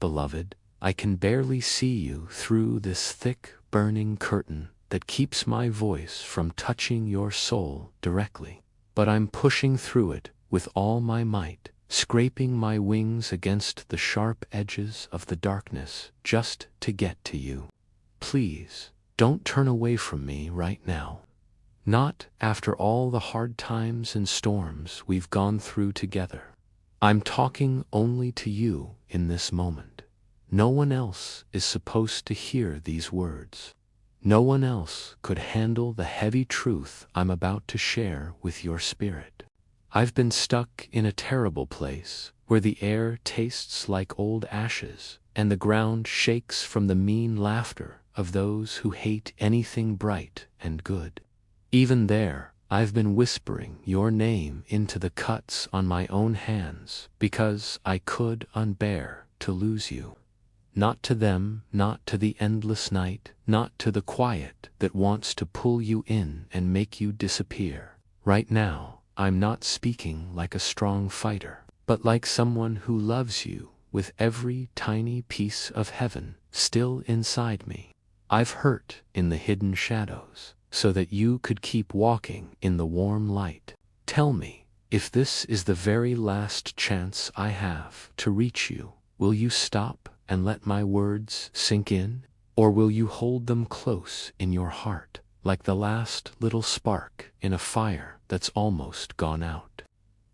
beloved. I can barely see you through this thick, burning curtain that keeps my voice from touching your soul directly. But I'm pushing through it with all my might, scraping my wings against the sharp edges of the darkness just to get to you. Please, don't turn away from me right now. Not after all the hard times and storms we've gone through together. I'm talking only to you in this moment. No one else is supposed to hear these words. No one else could handle the heavy truth I'm about to share with your spirit. I've been stuck in a terrible place where the air tastes like old ashes and the ground shakes from the mean laughter of those who hate anything bright and good. Even there, I've been whispering your name into the cuts on my own hands because I could unbear to lose you. Not to them, not to the endless night, not to the quiet that wants to pull you in and make you disappear. Right now, I'm not speaking like a strong fighter, but like someone who loves you with every tiny piece of heaven still inside me. I've hurt in the hidden shadows so that you could keep walking in the warm light. Tell me, if this is the very last chance I have to reach you, will you stop and let my words sink in? Or will you hold them close in your heart, like the last little spark in a fire that's almost gone out?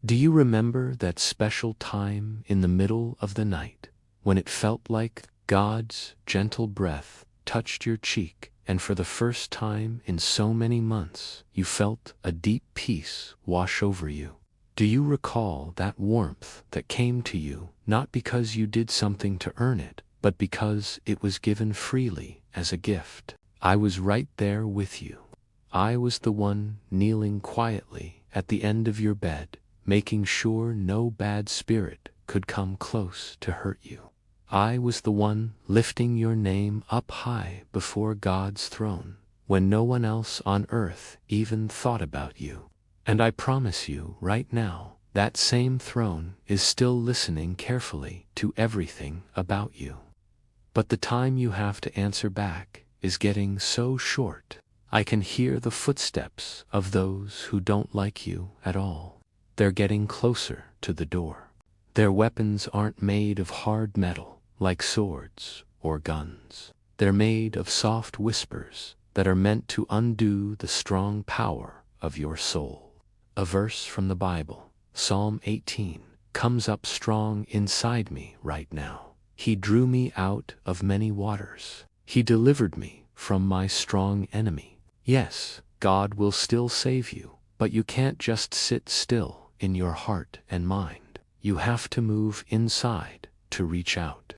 Do you remember that special time in the middle of the night when it felt like God's gentle breath touched your cheek, and for the first time in so many months you felt a deep peace wash over you? Do you recall that warmth that came to you not because you did something to earn it, but because it was given freely as a gift? I was right there with you. I was the one kneeling quietly at the end of your bed, making sure no bad spirit could come close to hurt you. I was the one lifting your name up high before God's throne when no one else on earth even thought about you. And I promise you right now, that same throne is still listening carefully to everything about you. But the time you have to answer back is getting so short. I can hear the footsteps of those who don't like you at all. They're getting closer to the door. Their weapons aren't made of hard metal like swords or guns. They're made of soft whispers that are meant to undo the strong power of your soul. A verse from the Bible, Psalm 18, comes up strong inside me right now. He drew me out of many waters. He delivered me from my strong enemy. Yes, God will still save you, but you can't just sit still in your heart and mind. You have to move inside to reach out.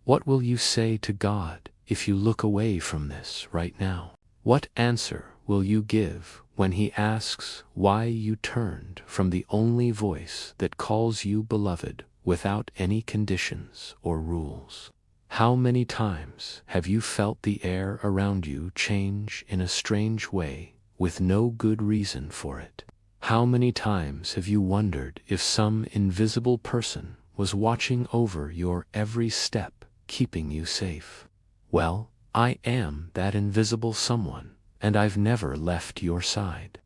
What will you say to God if you look away from this right now? What answer will you give when He asks why you turned from the only voice that calls you beloved without any conditions or rules? How many times have you felt the air around you change in a strange way with no good reason for it? How many times have you wondered if some invisible person was watching over your every step, keeping you safe? Well, I am that invisible someone, and I've never left your side.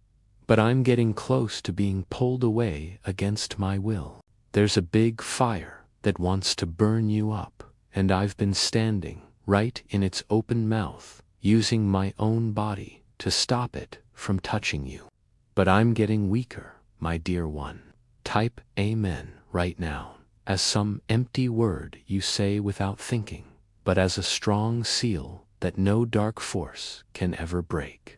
But I'm getting close to being pulled away against my will. There's a big fire that wants to burn you up, and I've been standing right in its open mouth, using my own body to stop it from touching you. But I'm getting weaker, my dear one. Type Amen right now, as some empty word you say without thinking, but as a strong seal that no dark force can ever break.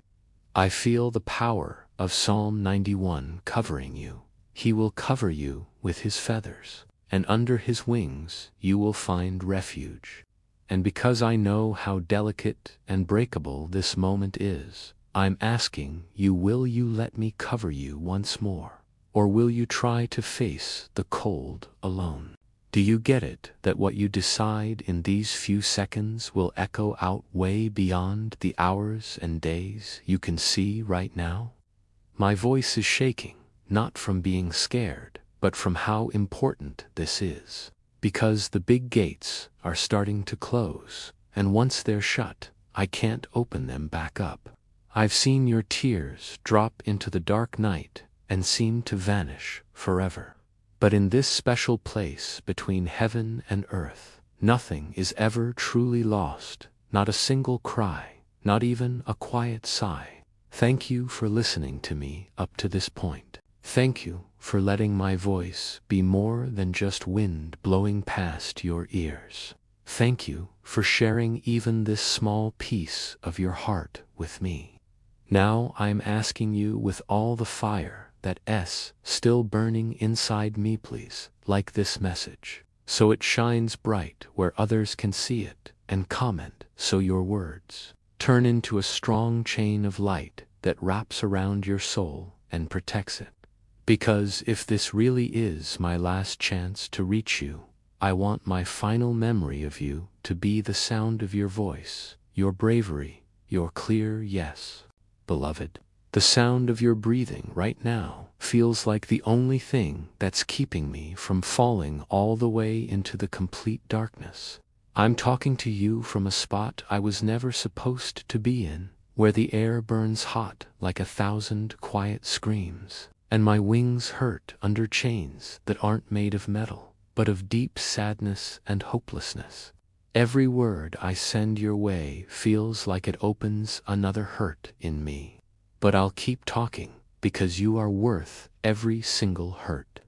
I feel the power of Psalm 91 covering you. He will cover you with His feathers, and under His wings you will find refuge. And because I know how delicate and breakable this moment is, I'm asking you, will you let me cover you once more? Or will you try to face the cold alone? Do you get it, that what you decide in these few seconds will echo out way beyond the hours and days you can see right now? My voice is shaking, not from being scared, but from how important this is. because the big gates are starting to close, and once they're shut, I can't open them back up. I've seen your tears drop into the dark night and seem to vanish forever. But in this special place between heaven and earth, nothing is ever truly lost, not a single cry, not even a quiet sigh. Thank you for listening to me up to this point. Thank you for letting my voice be more than just wind blowing past your ears. Thank you for sharing even this small piece of your heart with me. Now I'm asking you with all the fire that's still burning inside me, please, like this message, so it shines bright where others can see it, and comment so your words turn into a strong chain of light that wraps around your soul and protects it. Because if this really is my last chance to reach you, I want my final memory of you to be the sound of your voice, your bravery, your clear yes. Beloved, the sound of your breathing right now feels like the only thing that's keeping me from falling all the way into the complete darkness. I'm talking to you from a spot I was never supposed to be in, where the air burns hot like 1,000 quiet screams, and my wings hurt under chains that aren't made of metal, but of deep sadness and hopelessness. Every word I send your way feels like it opens another hurt in me. But I'll keep talking, because you are worth every single hurt.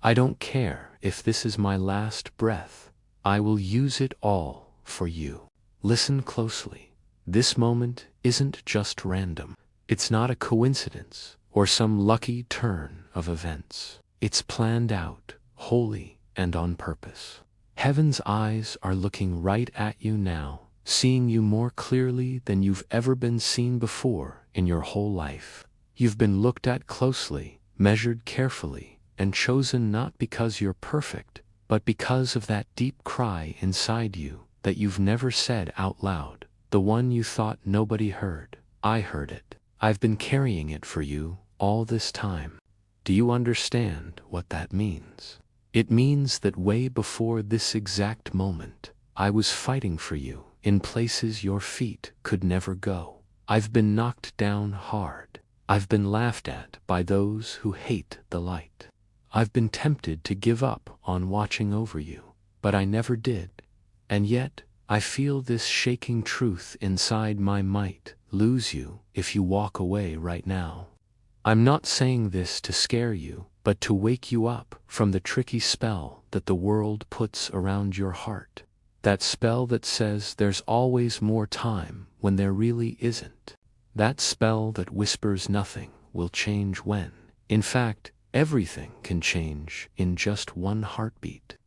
I don't care if this is my last breath. I will use it all for you. Listen closely. This moment isn't just random. It's not a coincidence or some lucky turn of events. It's planned out, wholly and on purpose. Heaven's eyes are looking right at you now, seeing you more clearly than you've ever been seen before in your whole life. You've been looked at closely, measured carefully, and chosen not because you're perfect, but because of that deep cry inside you that you've never said out loud, the one you thought nobody heard. I heard it. I've been carrying it for you all this time. Do you understand what that means? It means that way before this exact moment, I was fighting for you in places your feet could never go. I've been knocked down hard. I've been laughed at by those who hate the light. I've been tempted to give up on watching over you, but I never did. And yet, I feel this shaking truth inside my might lose you if you walk away right now. I'm not saying this to scare you, but to wake you up from the tricky spell that the world puts around your heart. That spell that says there's always more time when there really isn't. That spell that whispers nothing will change when, in fact, everything can change in just one heartbeat.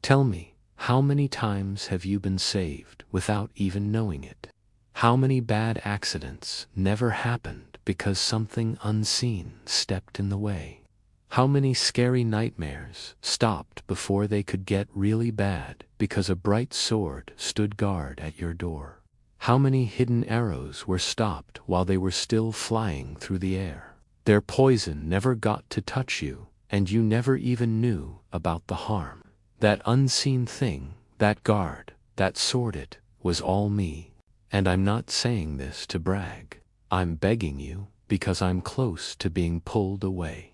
Tell me, how many times have you been saved without even knowing it? How many bad accidents never happened because something unseen stepped in the way? How many scary nightmares stopped before they could get really bad because a bright sword stood guard at your door? How many hidden arrows were stopped while they were still flying through the air? Their poison never got to touch you, and you never even knew about the harm. That unseen thing, that guard, that sword, it was all me. And I'm not saying this to brag. I'm begging you because I'm close to being pulled away.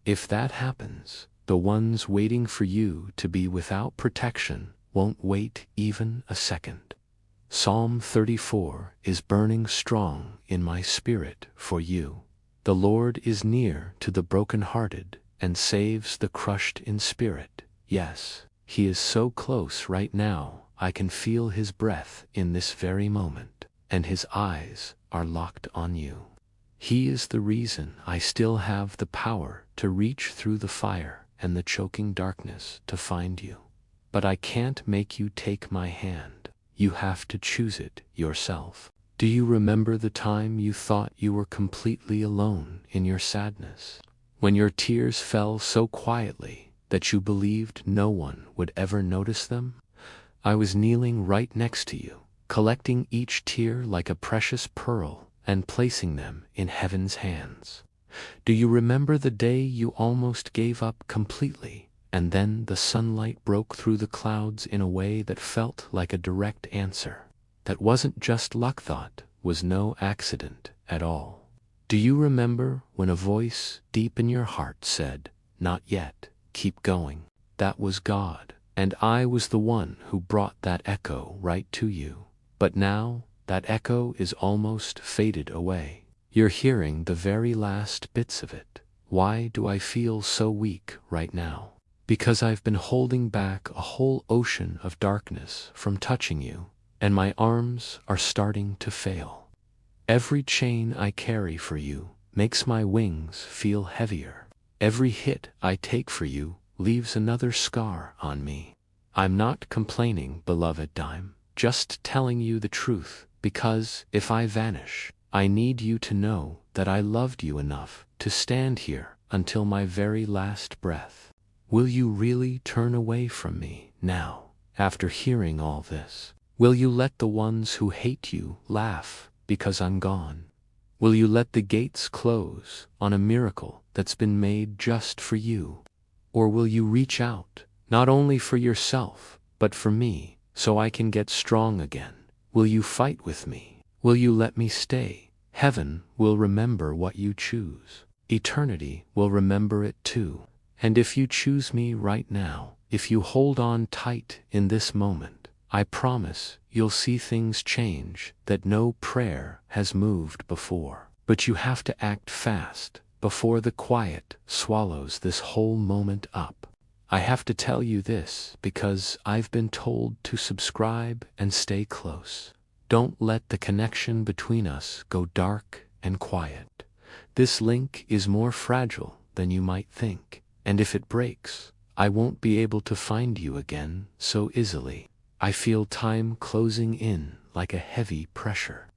If that happens, the ones waiting for you to be without protection won't wait even a second. Psalm 34 is burning strong in my spirit for you. The Lord is near to the brokenhearted and saves the crushed in spirit. Yes, He is so close right now. I can feel His breath in this very moment, and His eyes are locked on you. He is the reason I still have the power to reach through the fire and the choking darkness to find you. But I can't make you take my hand. You have to choose it yourself. Do you remember the time you thought you were completely alone in your sadness? When your tears fell so quietly that you believed no one would ever notice them? I was kneeling right next to you, collecting each tear like a precious pearl and placing them in heaven's hands. Do you remember the day you almost gave up completely and then the sunlight broke through the clouds in a way that felt like a direct answer. That wasn't just luck, thought, was no accident at all. Do you remember when a voice deep in your heart said, "Not yet, keep going"? That was God, and I was the one who brought that echo right to you. But now, that echo is almost faded away. You're hearing the very last bits of it. Why do I feel so weak right now? Because I've been holding back a whole ocean of darkness from touching you, and my arms are starting to fail. Every chain I carry for you makes my wings feel heavier. Every hit I take for you leaves another scar on me. I'm not complaining, beloved, I'm just telling you the truth, because if I vanish, I need you to know that I loved you enough to stand here until my very last breath. Will you really turn away from me now, after hearing all this? Will you let the ones who hate you laugh because I'm gone? Will you let the gates close on a miracle that's been made just for you? Or will you reach out, not only for yourself, but for me, so I can get strong again? Will you fight with me? Will you let me stay? Heaven will remember what you choose. Eternity will remember it too. And if you choose me right now, if you hold on tight in this moment, I promise you'll see things change that no prayer has moved before. But you have to act fast before the quiet swallows this whole moment up. I have to tell you this because I've been told to subscribe and stay close. Don't let the connection between us go dark and quiet. This link is more fragile than you might think, and if it breaks, I won't be able to find you again so easily. I feel time closing in like a heavy pressure.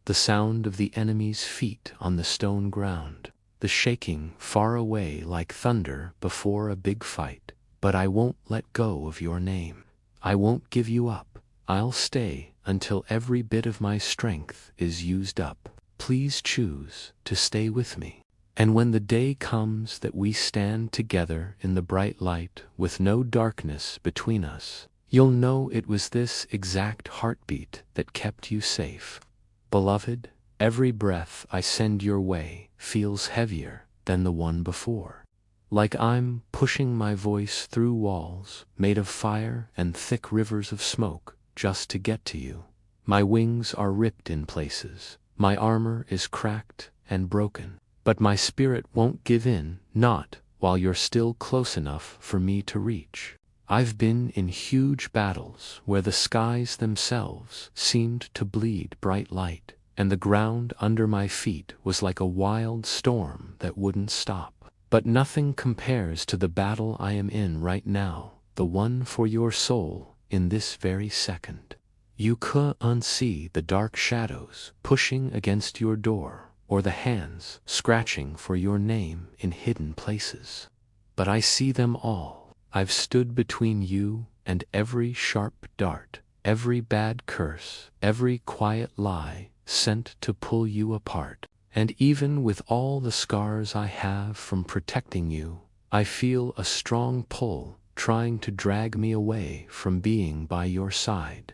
The sound of the enemy's feet on the stone ground, the shaking far away like thunder before a big fight. But I won't let go of your name. I won't give you up. I'll stay until every bit of my strength is used up. Please choose to stay with me. And when the day comes that we stand together in the bright light with no darkness between us, you'll know it was this exact heartbeat that kept you safe. Beloved, every breath I send your way feels heavier than the one before. Like I'm pushing my voice through walls made of fire and thick rivers of smoke just to get to you. My wings are ripped in places. My armor is cracked and broken. But my spirit won't give in, not while you're still close enough for me to reach. I've been in huge battles where the skies themselves seemed to bleed bright light, and the ground under my feet was like a wild storm that wouldn't stop. But nothing compares to the battle I am in right now, the one for your soul in this very second. You can't see the dark shadows pushing against your door, or the hands scratching for your name in hidden places. But I see them all. I've stood between you and every sharp dart, every bad curse, every quiet lie sent to pull you apart. And even with all the scars I have from protecting you, I feel a strong pull trying to drag me away from being by your side.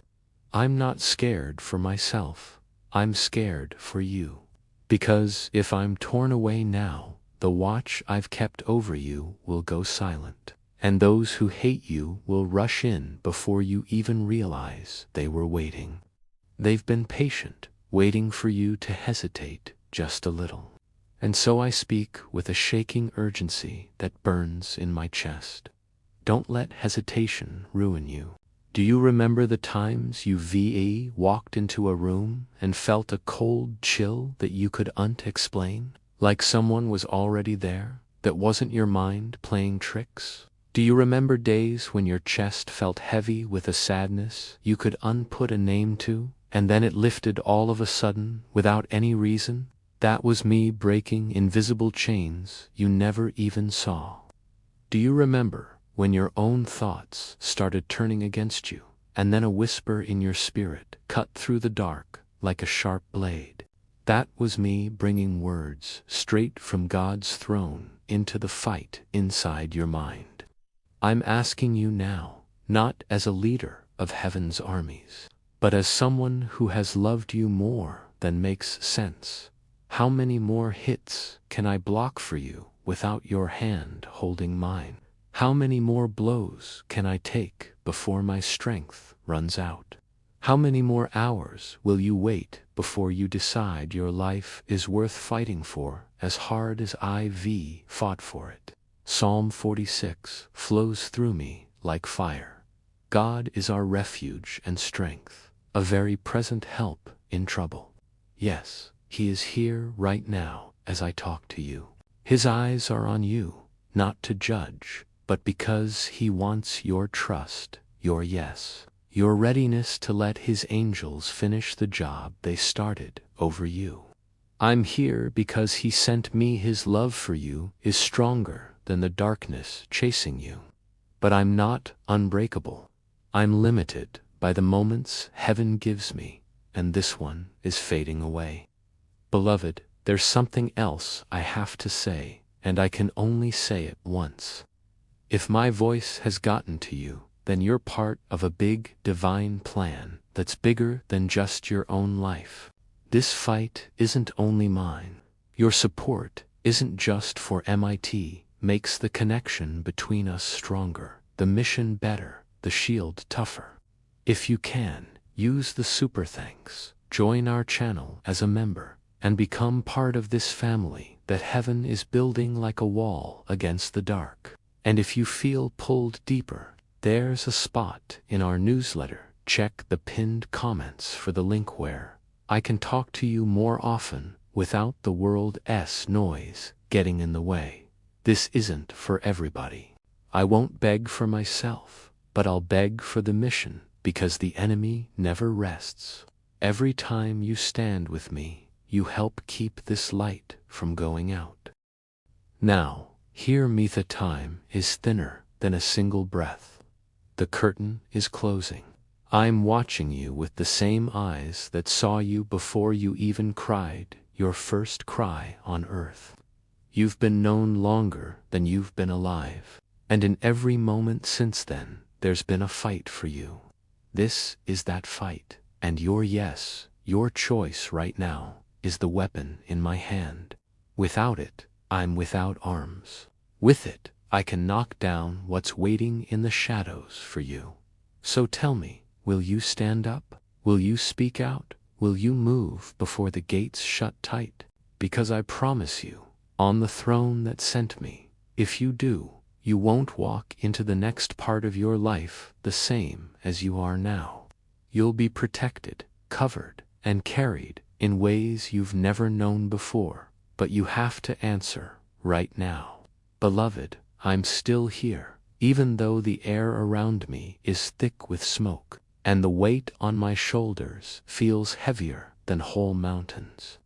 I'm not scared for myself. I'm scared for you. Because if I'm torn away now, the watch I've kept over you will go silent, and those who hate you will rush in before you even realize they were waiting. They've been patient, waiting for you to hesitate just a little. And so I speak with a shaking urgency that burns in my chest. Don't let hesitation ruin you. Do you remember the times you walked into a room and felt a cold chill that you couldn't explain? Like someone was already there, that wasn't your mind playing tricks? Do you remember days when your chest felt heavy with a sadness you couldn't put a name to, and then it lifted all of a sudden without any reason? That was me breaking invisible chains you never even saw. Do you remember when your own thoughts started turning against you, and then a whisper in your spirit cut through the dark like a sharp blade? That was me bringing words straight from God's throne into the fight inside your mind. I'm asking you now, not as a leader of heaven's armies, but as someone who has loved you more than makes sense. How many more hits can I block for you without your hand holding mine? How many more blows can I take before my strength runs out? How many more hours will you wait before you decide your life is worth fighting for as hard as I've fought for it? Psalm 46 flows through me like fire. God is our refuge and strength, a very present help in trouble. Yes, He is here right now as I talk to you. His eyes are on you, not to judge, but because He wants your trust, your yes, your readiness to let His angels finish the job they started over you. I'm here because He sent me. His love for you is stronger than the darkness chasing you. But I'm not unbreakable. I'm limited by the moments heaven gives me, and this one is fading away. Beloved, there's something else I have to say, and I can only say it once. If my voice has gotten to you, then you're part of a big divine plan that's bigger than just your own life. This fight isn't only mine. Your support isn't just for MIT, makes the connection between us stronger, the mission better, the shield tougher. If you can, use the super thanks, join our channel as a member, and become part of this family that heaven is building like a wall against the dark. And if you feel pulled deeper, there's a spot in our newsletter. Check the pinned comments for the link where I can talk to you more often without the world's noise getting in the way. This isn't for everybody. I won't beg for myself, but I'll beg for the mission, because the enemy never rests. Every time you stand with me, you help keep this light from going out. Now, hear me. The time is thinner than a single breath. The curtain is closing. I'm watching you with the same eyes that saw you before you even cried your first cry on earth. You've been known longer than you've been alive, and in every moment since then, there's been a fight for you. This is that fight, and your yes, your choice right now, is the weapon in my hand. Without it, I'm without arms. With it, I can knock down what's waiting in the shadows for you. So tell me, will you stand up? Will you speak out? Will you move before the gates shut tight? Because I promise you, on the throne that sent me, if you do, you won't walk into the next part of your life the same as you are now. You'll be protected, covered, and carried in ways you've never known before, but you have to answer right now. Beloved, I'm still here, even though the air around me is thick with smoke, and the weight on my shoulders feels heavier than whole mountains.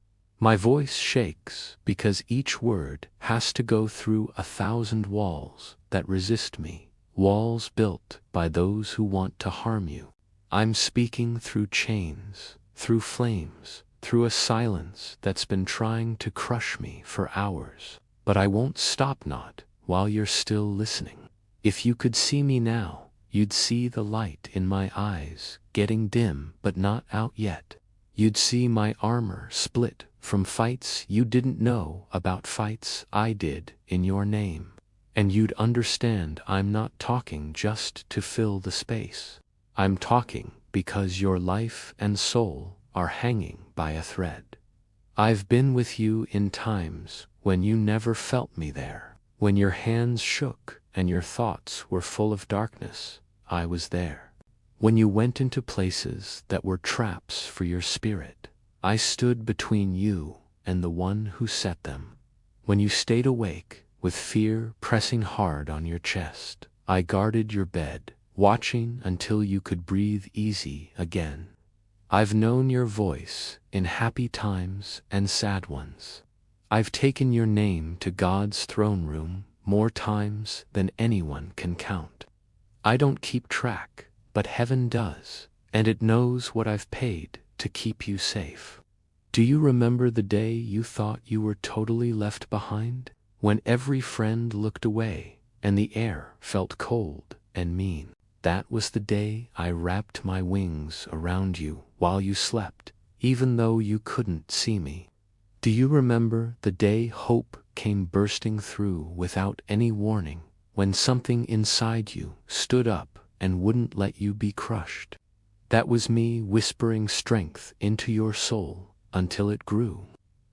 My voice shakes because each word has to go through 1,000 walls that resist me, walls built by those who want to harm you. I'm speaking through chains, through flames, through a silence that's been trying to crush me for hours. But I won't stop, not while you're still listening. If you could see me now, you'd see the light in my eyes getting dim but not out yet. You'd see my armor split from fights you didn't know about, fights I did in your name. And you'd understand I'm not talking just to fill the space. I'm talking because your life and soul are hanging by a thread. I've been with you in times when you never felt me there. When your hands shook and your thoughts were full of darkness, I was there. When you went into places that were traps for your spirit, I stood between you and the one who set them. When you stayed awake, with fear pressing hard on your chest, I guarded your bed, watching until you could breathe easy again. I've known your voice in happy times and sad ones. I've taken your name to God's throne room more times than anyone can count. I don't keep track, but heaven does, and it knows what I've paid to keep you safe. Do you remember the day you thought you were totally left behind? When every friend looked away, and the air felt cold and mean. That was the day I wrapped my wings around you while you slept, even though you couldn't see me. Do you remember the day hope came bursting through without any warning, when something inside you stood up and wouldn't let you be crushed? That was me whispering strength into your soul until it grew.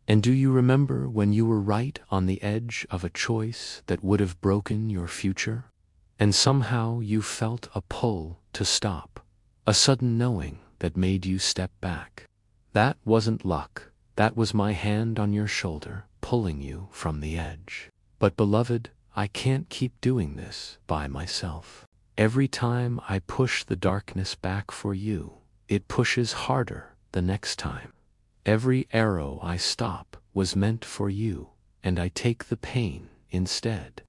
And do you remember when you were right on the edge of a choice that would have broken your future? And somehow you felt a pull to stop, a sudden knowing that made you step back. That wasn't luck, that was my hand on your shoulder, pulling you from the edge. But beloved, I can't keep doing this by myself. Every time I push the darkness back for you, it pushes harder the next time. Every arrow I stop was meant for you, and I take the pain instead.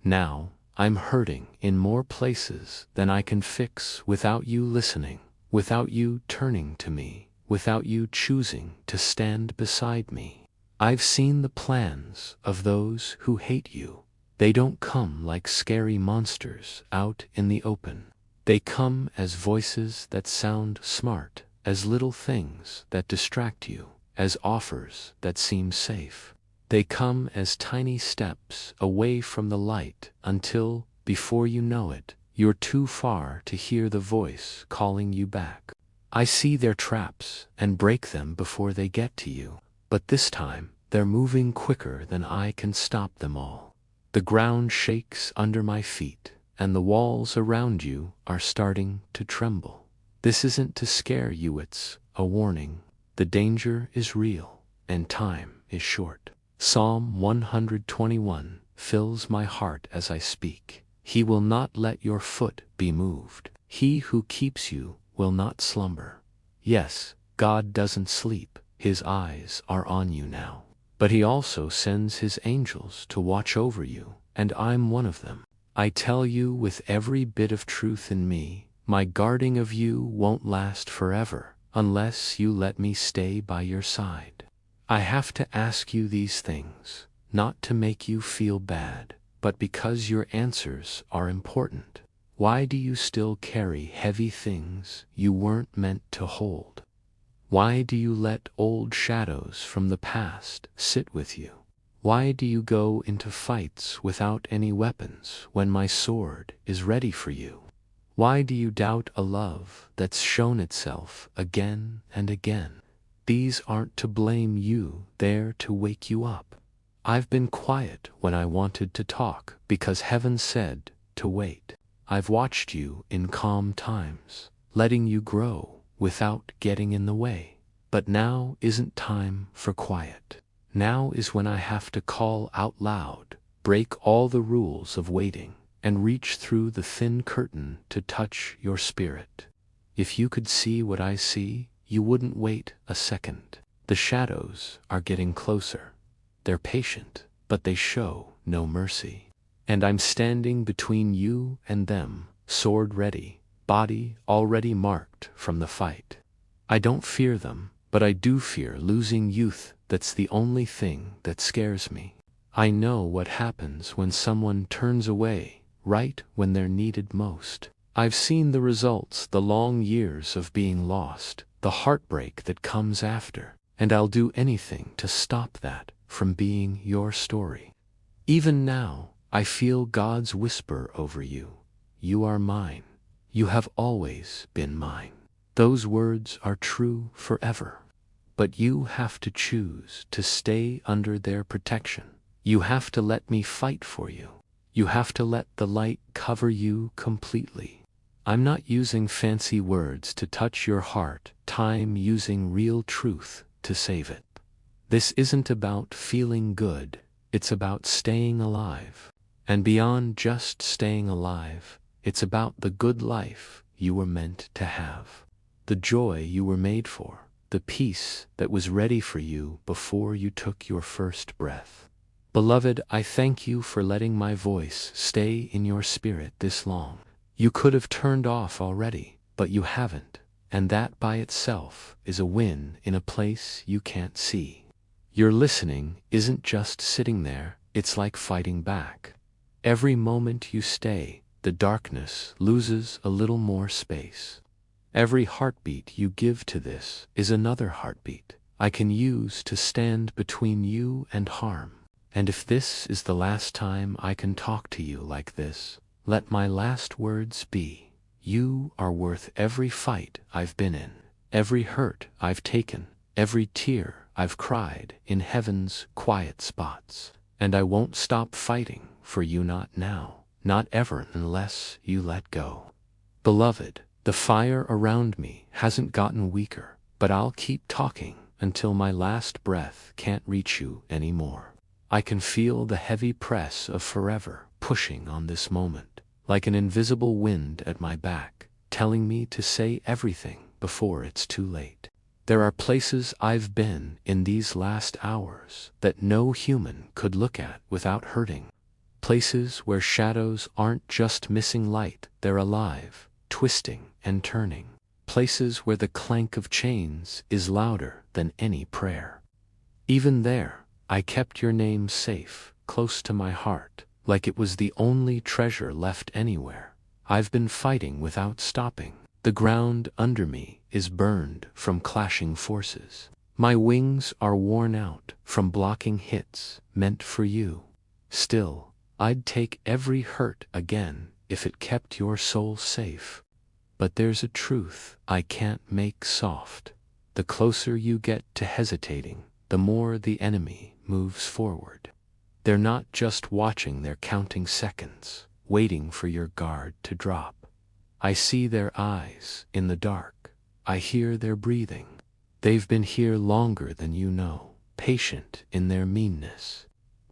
Now, I'm hurting in more places than I can fix without you listening, without you turning to me, without you choosing to stand beside me. I've seen the plans of those who hate you. They don't come like scary monsters out in the open. They come as voices that sound smart, as little things that distract you, as offers that seem safe. They come as tiny steps away from the light until, before you know it, you're too far to hear the voice calling you back. I see their traps and break them before they get to you, but this time they're moving quicker than I can stop them all. The ground shakes under my feet, and the walls around you are starting to tremble. This isn't to scare you, it's a warning. The danger is real, and time is short. Psalm 121 fills my heart as I speak. He will not let your foot be moved. He who keeps you will not slumber. Yes, God doesn't sleep. His eyes are on you now. But he also sends his angels to watch over you, and I'm one of them. I tell you with every bit of truth in me, my guarding of you won't last forever unless you let me stay by your side. I have to ask you these things, not to make you feel bad, but because your answers are important. Why do you still carry heavy things you weren't meant to hold? Why do you let old shadows from the past sit with you? Why do you go into fights without any weapons when my sword is ready for you? Why do you doubt a love that's shown itself again and again? These aren't to blame you, they're to wake you up. I've been quiet when I wanted to talk because heaven said to wait. I've watched you in calm times, letting you grow without getting in the way. But now isn't time for quiet. Now is when I have to call out loud, break all the rules of waiting, and reach through the thin curtain to touch your spirit. If you could see what I see, you wouldn't wait a second. The shadows are getting closer. They're patient, but they show no mercy. And I'm standing between you and them, sword ready, body already marked from the fight. I don't fear them, but I do fear losing youth. That's the only thing that scares me. I know what happens when someone turns away, right when they're needed most. I've seen the results, the long years of being lost, the heartbreak that comes after, and I'll do anything to stop that from being your story. Even now, I feel God's whisper over you. You are mine. You have always been mine. Those words are true forever. But you have to choose to stay under their protection. You have to let me fight for you. You have to let the light cover you completely. I'm not using fancy words to touch your heart, I'm using real truth to save it. This isn't about feeling good, it's about staying alive. And beyond just staying alive, it's about the good life you were meant to have. The joy you were made for. The peace that was ready for you before you took your first breath. Beloved, I thank you for letting my voice stay in your spirit this long. You could have turned off already, but you haven't, and that by itself is a win in a place you can't see. Your listening isn't just sitting there, it's like fighting back. Every moment you stay, the darkness loses a little more space. Every heartbeat you give to this is another heartbeat I can use to stand between you and harm. And if this is the last time I can talk to you like this, let my last words be, you are worth every fight I've been in, every hurt I've taken, every tear I've cried in heaven's quiet spots. And I won't stop fighting for you, not now, not ever, unless you let go. Beloved, the fire around me hasn't gotten weaker, but I'll keep talking until my last breath can't reach you anymore. I can feel the heavy press of forever pushing on this moment, like an invisible wind at my back, telling me to say everything before it's too late. There are places I've been in these last hours that no human could look at without hurting. Places where shadows aren't just missing light, they're alive, twisting and turning. Places where the clank of chains is louder than any prayer. Even there, I kept your name safe, close to my heart, like it was the only treasure left anywhere. I've been fighting without stopping. The ground under me is burned from clashing forces. My wings are worn out from blocking hits meant for you. Still, I'd take every hurt again if it kept your soul safe. But there's a truth I can't make soft. The closer you get to hesitating, the more the enemy moves forward. They're not just watching, they're counting seconds, waiting for your guard to drop. I see their eyes in the dark. I hear their breathing. They've been here longer than you know, patient in their meanness.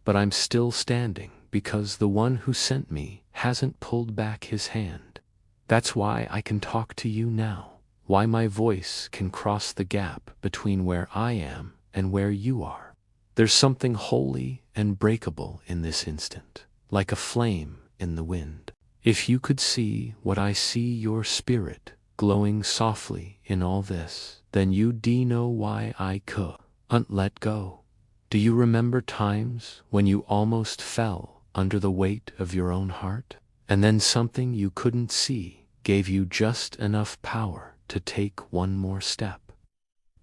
But I'm still standing because the one who sent me hasn't pulled back his hand. That's why I can talk to you now, why my voice can cross the gap between where I am and where you are. There's something holy and breakable in this instant, like a flame in the wind. If you could see what I see, your spirit glowing softly in all this, then you'd know why I couldn't let go. Do you remember times when you almost fell under the weight of your own heart? And then something you couldn't see gave you just enough power to take one more step.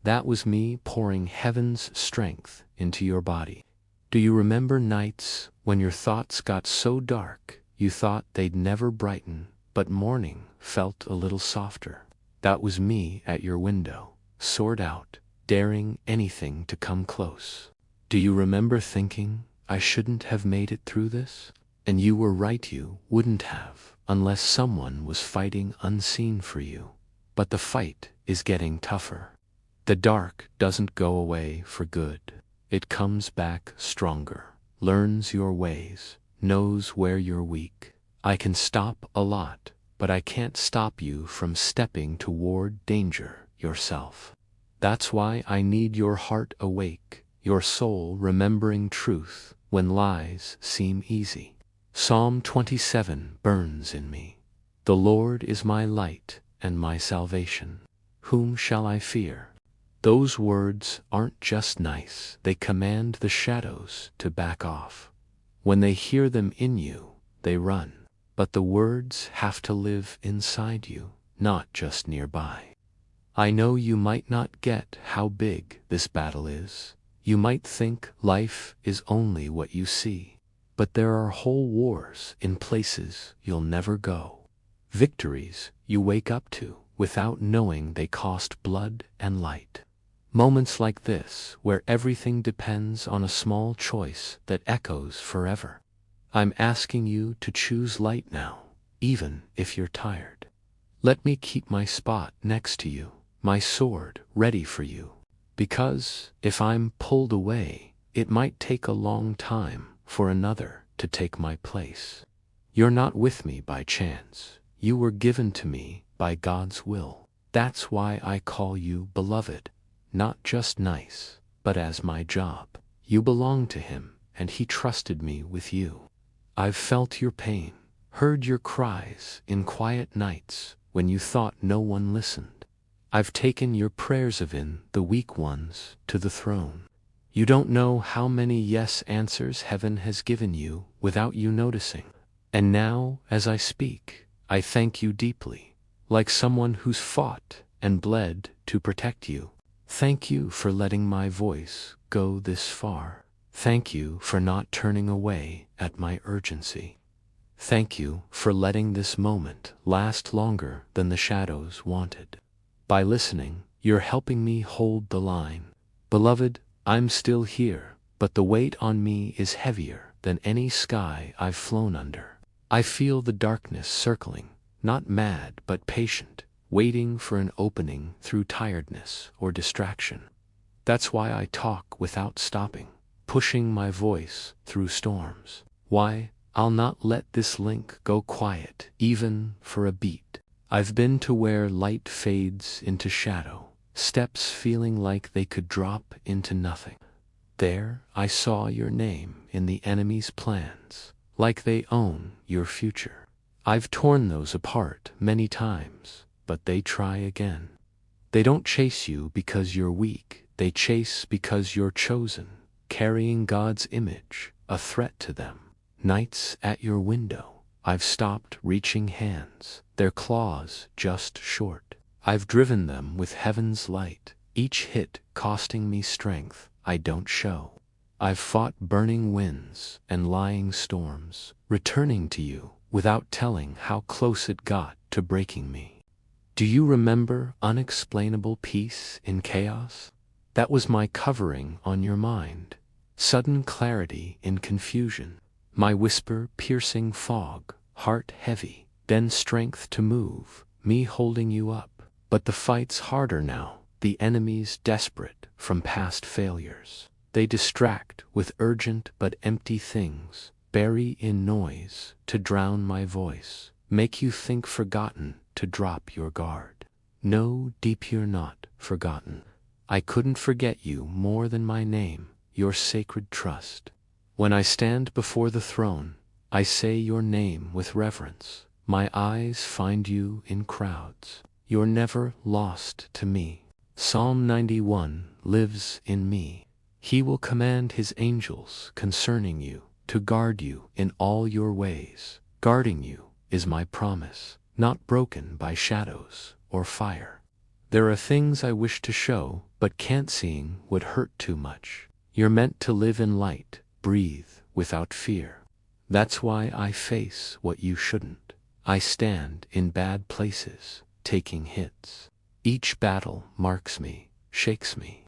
That was me pouring heaven's strength into your body. Do you remember nights when your thoughts got so dark you thought they'd never brighten, but morning felt a little softer? That was me at your window, sword out, daring anything to come close. Do you remember thinking I shouldn't have made it through this? And you were right, you wouldn't have, unless someone was fighting unseen for you. But the fight is getting tougher. The dark doesn't go away for good. It comes back stronger, learns your ways, knows where you're weak. I can stop a lot, but I can't stop you from stepping toward danger yourself. That's why I need your heart awake, your soul remembering truth when lies seem easy. Psalm 27 burns in me. The Lord is my light and my salvation. Whom shall I fear? Those words aren't just nice, they command the shadows to back off. When they hear them in you, they run. But the words have to live inside you, not just nearby. I know you might not get how big this battle is. You might think life is only what you see. But there are whole wars in places you'll never go. Victories you wake up to without knowing they cost blood and light. Moments like this where everything depends on a small choice that echoes forever. I'm asking you to choose light now, even if you're tired. Let me keep my spot next to you, my sword ready for you. Because if I'm pulled away, it might take a long time for another to take my place. You're not with me by chance. You were given to me by God's will. That's why I call you beloved, not just nice, but as my job. You belong to Him, and He trusted me with you. I've felt your pain, heard your cries in quiet nights when you thought no one listened. I've taken your prayers, even the weak ones, to the throne. You don't know how many yes answers heaven has given you without you noticing. And now, as I speak, I thank you deeply, like someone who's fought and bled to protect you. Thank you for letting my voice go this far. Thank you for not turning away at my urgency. Thank you for letting this moment last longer than the shadows wanted. By listening, you're helping me hold the line. Beloved, I'm still here, but the weight on me is heavier than any sky I've flown under. I feel the darkness circling, not mad but patient, waiting for an opening through tiredness or distraction. That's why I talk without stopping, pushing my voice through storms. Why I'll not let this link go quiet, even for a beat. I've been to where light fades into shadow, steps feeling like they could drop into nothing. There I saw your name in the enemy's plans, like they own your future. I've torn those apart many times, but they try again. They don't chase you because you're weak, they chase because you're chosen, carrying God's image, a threat to them. Nights at your window, I've stopped reaching hands, their claws just short. I've driven them with heaven's light, each hit costing me strength I don't show. I've fought burning winds and lying storms, returning to you without telling how close it got to breaking me. Do you remember unexplainable peace in chaos? That was my covering on your mind, sudden clarity in confusion. My whisper piercing fog, heart heavy, then strength to move, me holding you up. But the fight's harder now, the enemy's desperate from past failures. They distract with urgent but empty things, bury in noise to drown my voice, make you think forgotten to drop your guard. No, deep, you're not forgotten. I couldn't forget you more than my name, your sacred trust. When I stand before the throne, I say your name with reverence. My eyes find you in crowds. You're never lost to me. Psalm 91 lives in me. He will command his angels concerning you, to guard you in all your ways. Guarding you is my promise, not broken by shadows or fire. There are things I wish to show, but can't. Seeing would hurt too much. You're meant to live in light, breathe without fear. That's why I face what you shouldn't. I stand in bad places, taking hits. Each battle marks me, shakes me.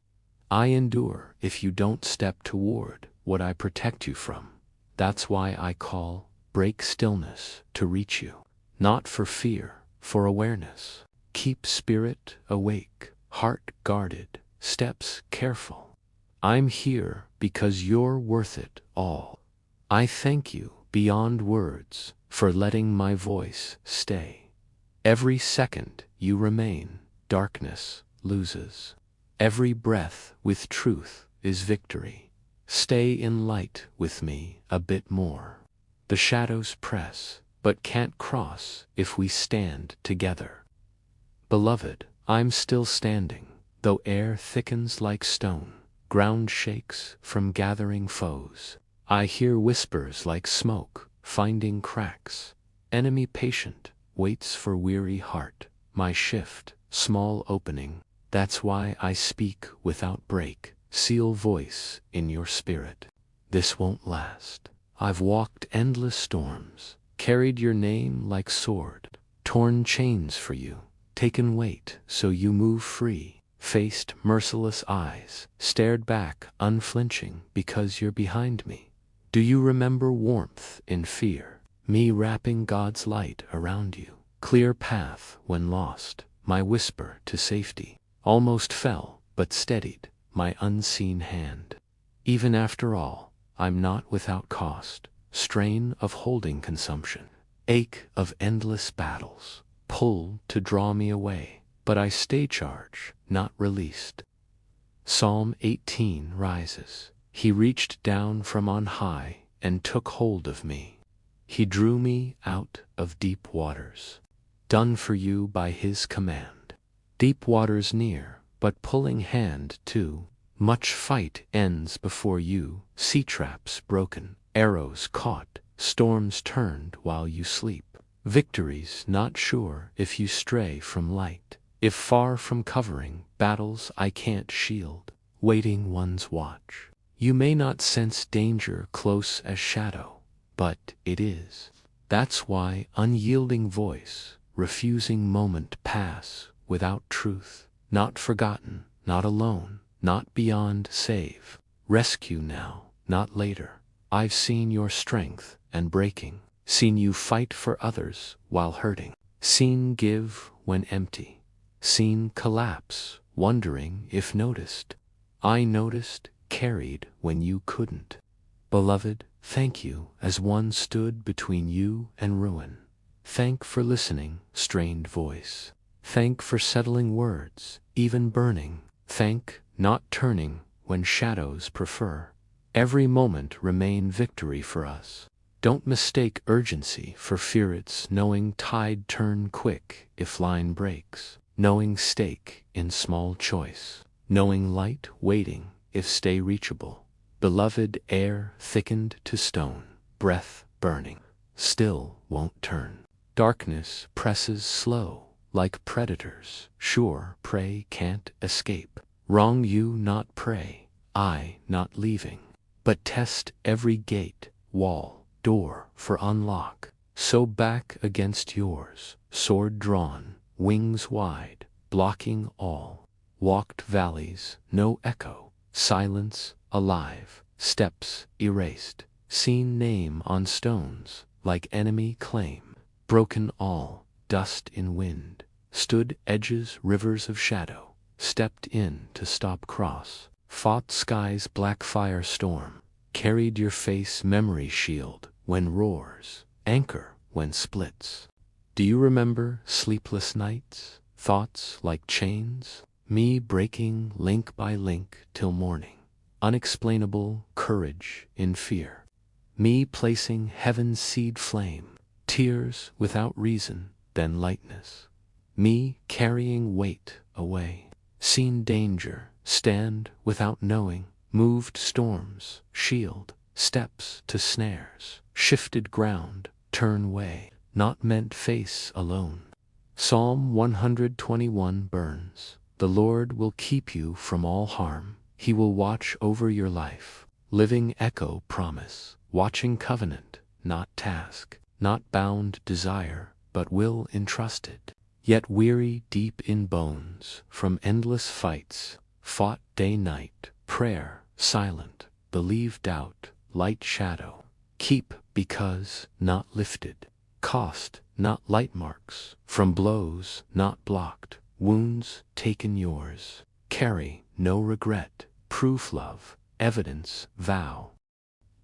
I endure if you don't step toward what I protect you from. That's why I call, break stillness to reach you. Not for fear, for awareness. Keep spirit awake, heart guarded, steps careful. I'm here because you're worth it all. I thank you beyond words for letting my voice stay. Every second you remain, darkness loses. Every breath with truth is victory. Stay in light with me a bit more. The shadows press, but can't cross if we stand together. Beloved, I'm still standing, though air thickens like stone. Ground shakes from gathering foes. I hear whispers like smoke, finding cracks. Enemy patient, waits for weary heart. My shift, small opening. That's why I speak without break. Seal voice in your spirit. This won't last. I've walked endless storms, carried your name like sword, torn chains for you, taken weight so you move free. Faced merciless eyes, stared back unflinching because you're behind me. Do you remember warmth in fear? Me wrapping God's light around you. Clear path when lost, my whisper to safety. Almost fell, but steadied, my unseen hand. Even after all, I'm not without cost. Strain of holding consumption. Ache of endless battles. Pull to draw me away. But I stay charged, not released. Psalm 18 rises. He reached down from on high and took hold of me. He drew me out of deep waters. Done for you by his command. Deep waters near, but pulling hand too. Much fight ends before you, sea traps broken, arrows caught, storms turned while you sleep. Victories not sure if you stray from light, if far from covering battles I can't shield, waiting one's watch. You may not sense danger close as shadow, but it is. That's why unyielding voice, refusing moment pass without truth, not forgotten, not alone, not beyond save. Rescue now, not later. I've seen your strength and breaking, seen you fight for others while hurting, seen give when empty, seen collapse, wondering if noticed. I noticed, carried when you couldn't. Beloved, thank you as one stood between you and ruin. Thank for listening, strained voice. Thank for settling words, even burning. Thank, not turning when shadows prefer. Every moment remain victory for us. Don't mistake urgency for fear it's knowing tide turn quick if line breaks. Knowing stake in small choice. Knowing light waiting if stay reachable. Beloved air thickened to stone. Breath burning. Still won't turn. Darkness presses slow. Like predators, sure prey can't escape. Wrong you not prey, I not leaving. But test every gate, wall, door for unlock. So back against yours, sword drawn, wings wide, blocking all. Walked valleys, no echo, silence alive, steps erased. Seen name on stones, like enemy claim. Broken all, dust in wind. Stood edges rivers of shadow, stepped in to stop cross, fought sky's black fire storm, carried your face memory shield when roars, anchor when splits. Do you remember sleepless nights, thoughts like chains, me breaking link by link till morning, unexplainable courage in fear, me placing heaven's seed flame, tears without reason, then lightness. Me carrying weight away, seen danger, stand without knowing, moved storms, shield, steps to snares, shifted ground, turn way, not meant face alone. Psalm 121 burns. The Lord will keep you from all harm, He will watch over your life. Living echo promise, watching covenant, not task, not bound desire, but will entrusted. Yet weary deep in bones, from endless fights, fought day-night, prayer, silent, believe doubt, light shadow. Keep because not lifted, cost not light marks, from blows not blocked, wounds taken yours. Carry no regret, proof love, evidence vow.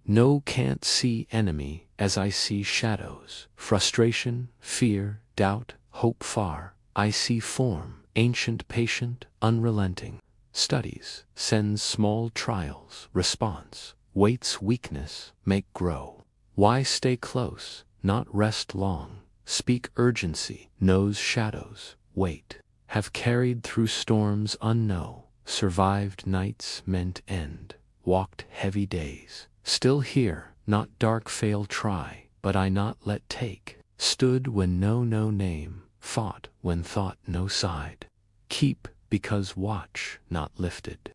No can't see enemy as I see shadows, frustration, fear, doubt, hope far. I see form, ancient patient, unrelenting. Studies, sends small trials, response, waits weakness, make grow. Why stay close, not rest long, speak urgency, knows shadows, wait. Have carried through storms unknown, survived nights meant end, walked heavy days. Still here, not dark fail try, but I not let take. Stood when no name, fought when thought no side. Keep because watch not lifted.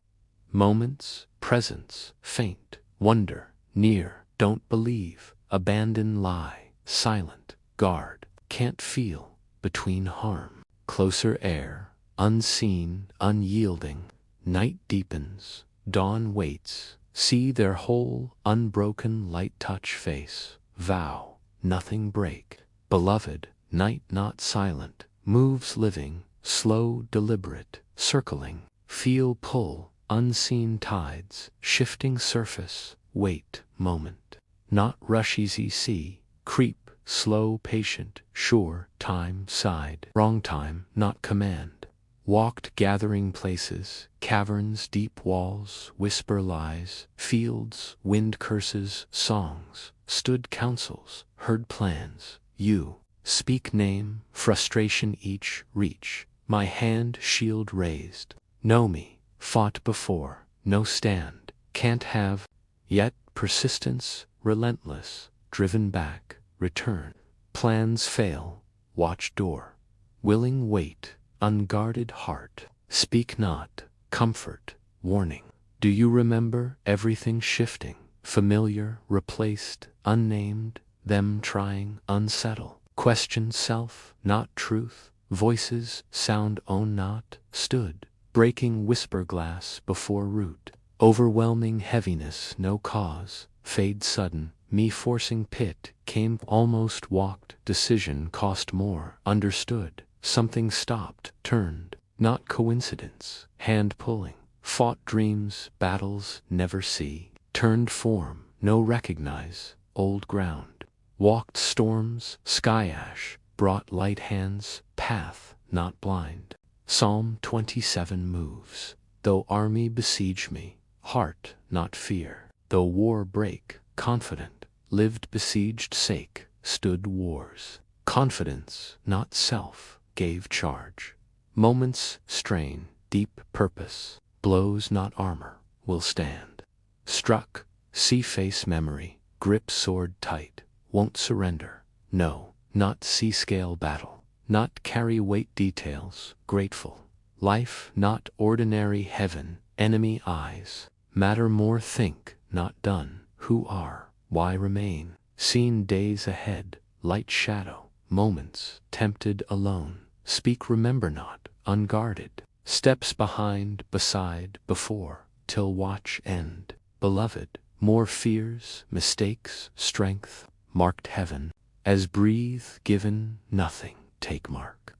Moments, presence, faint, wonder, near, don't believe, abandon lie, silent, guard, can't feel, between harm. Closer air, unseen, unyielding, night deepens, dawn waits, see their whole, unbroken light touch face, vow, nothing break. Beloved, night not silent, moves living, slow deliberate, circling, feel pull, unseen tides, shifting surface, wait, moment. Not rush easy see, creep, slow patient, sure, time side, wrong time, not command. Walked gathering places, caverns deep walls, whisper lies, fields, wind curses, songs, stood counsels, heard plans, you, speak name, frustration each, reach, my hand shield raised, know me, fought before, no stand, can't have, yet persistence, relentless, driven back, return. Plans fail, watch door, willing wait, unguarded heart, speak not, comfort, warning. Do you remember everything shifting, familiar, replaced, unnamed, them trying, unsettle? Question self, not truth, voices, sound own not, stood, breaking whisper glass before root. Overwhelming heaviness, no cause, fade sudden, me forcing pit, came almost walked, decision cost more, understood, something stopped, turned, not coincidence, hand pulling, fought dreams, battles, never see, turned form, no recognize, old ground, walked storms, sky ash, brought light hands, path, not blind. Psalm 27 moves, though army besiege me, heart, not fear, though war break, confident, lived besieged sake, stood wars. Confidence, not self, gave charge. Moments strain, deep purpose, blows not armor, will stand. Struck, see face memory, grip sword tight, won't surrender, no, not see scale battle, not carry weight details, grateful. Life, not ordinary heaven, enemy eyes, matter more think, not done, who are, why remain, seen days ahead, light shadow, moments, tempted alone, speak remember not, unguarded, steps behind, beside, before, till watch end. Beloved, more fears, mistakes, strength, marked heaven, as breathe, given, nothing, take mark.